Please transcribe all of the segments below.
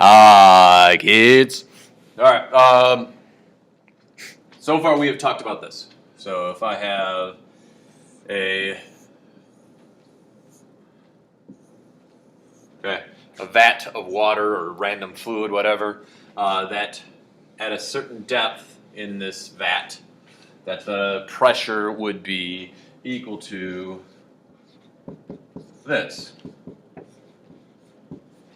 Hi, kids. All right. So far, we have talked about this. So if I have a vat of water or random fluid, whatever, that at a certain depth in this vat, that the pressure would be equal to this.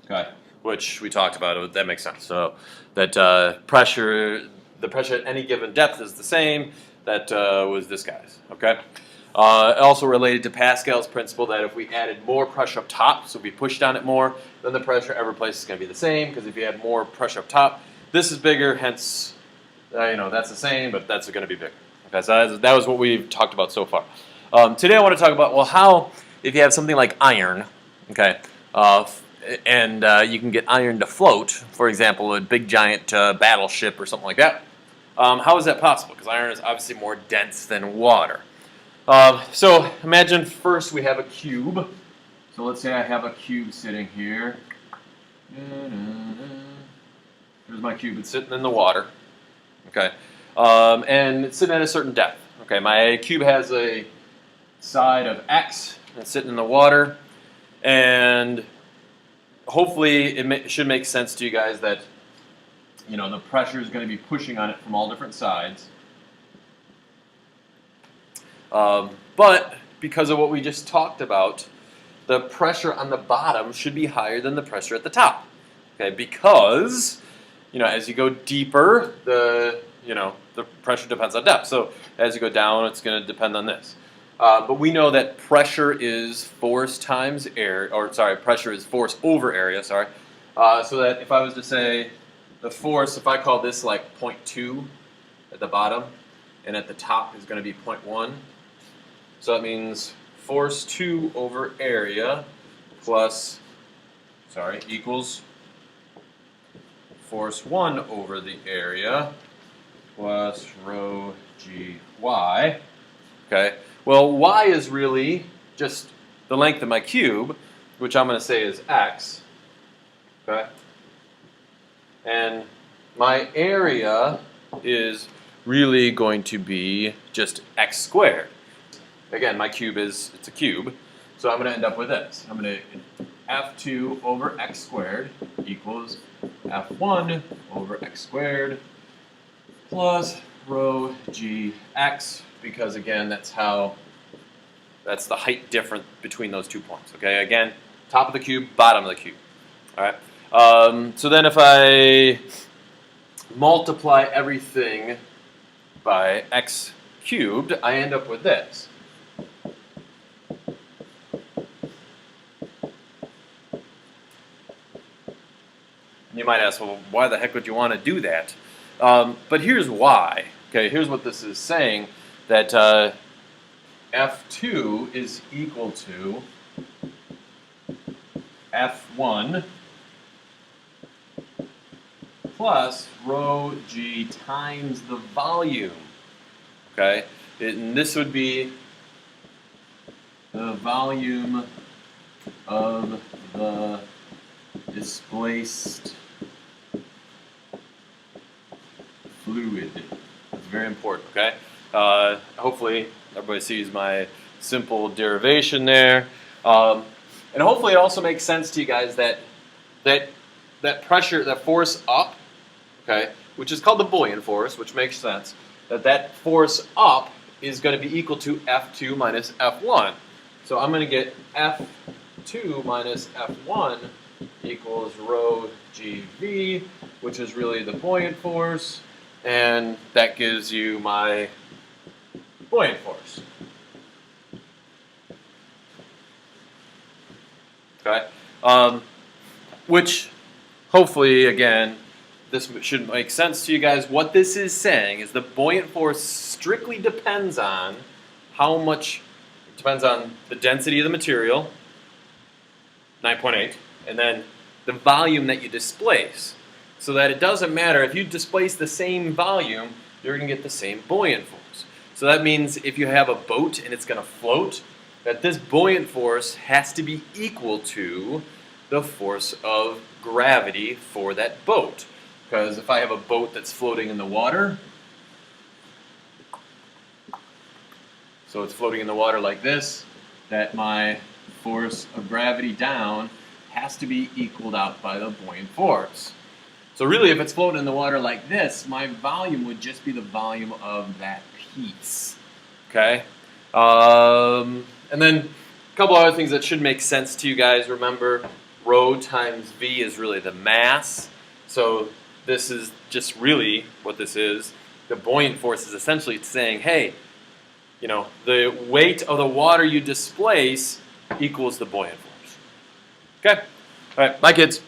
Okay, which we talked about. That makes sense. So that the pressure at any given depth is the same. That was this guy's. Okay. Also related to Pascal's principle that if we added more pressure up top, so we pushed down it more, then the pressure every place is going to be the same. Because if you add more pressure up top, this is bigger. Hence, that's the same, but that's going to be bigger. Okay, so that was what we've talked about so far. Today I want to talk about how if you have something like iron, okay. And you can get iron to float, for example, a big giant battleship or something like that. How is that possible? Because iron is obviously more dense than water. So imagine first we have a cube. So let's say I have a cube sitting here. Here's my cube. It's sitting in the water. Okay. And it's sitting at a certain depth. Okay. My cube has a side of X. It's sitting in the water. And hopefully it should make sense to you guys that the pressure is going to be pushing on it from all different sides. But because of what we just talked about, the pressure on the bottom should be higher than the pressure at the top. Okay, because as you go deeper, the pressure depends on depth. So as you go down, it's going to depend on this. But we know that pressure is force times area, pressure is force over area, so that if I was to say the force, if I call this like 0.2 at the bottom, and at the top is going to be 0.1, so that means force 2 over area equals force 1 over the area plus rho g y, okay? Well, y is really just the length of my cube, which I'm going to say is x, okay? And my area is really going to be just x squared. Again, my cube it's a cube, so I'm going to end up with this. I'm going to f2 over x squared equals f1 over x squared plus rho g x, because again, that's the height difference between those 2 points. Okay, again, top of the cube, bottom of the cube. All right. So then if I multiply everything by x cubed, I end up with this. You might ask, well, why the heck would you want to do that? But here's why. Okay, here's what this is saying, that F2 is equal to F1 plus rho g times the volume. Okay, and this would be the volume of the displaced fluid. That's very important, okay? Hopefully everybody sees my simple derivation there. And hopefully it also makes sense to you guys that pressure, that force up, okay, which is called the buoyant force, which makes sense, that force up is going to be equal to F2 minus F1. So I'm going to get F2 minus F1 equals rho GV, which is really the buoyant force, and that gives you my buoyant force. Okay, which hopefully, again, this should make sense to you guys. What this is saying is the buoyant force strictly depends on it depends on the density of the material, 9.8, and then the volume that you displace. So that it doesn't matter, if you displace the same volume, you're going to get the same buoyant force. So that means if you have a boat and it's going to float, that this buoyant force has to be equal to the force of gravity for that boat. Because if I have a boat that's floating in the water, so it's floating in the water like this, that my force of gravity down has to be equaled out by the buoyant force. So really, if it's floating in the water like this, my volume would just be the volume of that piece. Okay? And then a couple other things that should make sense to you guys. Remember, rho times V is really the mass. So this is just really what this is. The buoyant force is essentially saying, hey, you know, the weight of the water you displace equals the buoyant force. Okay? All right, bye kids.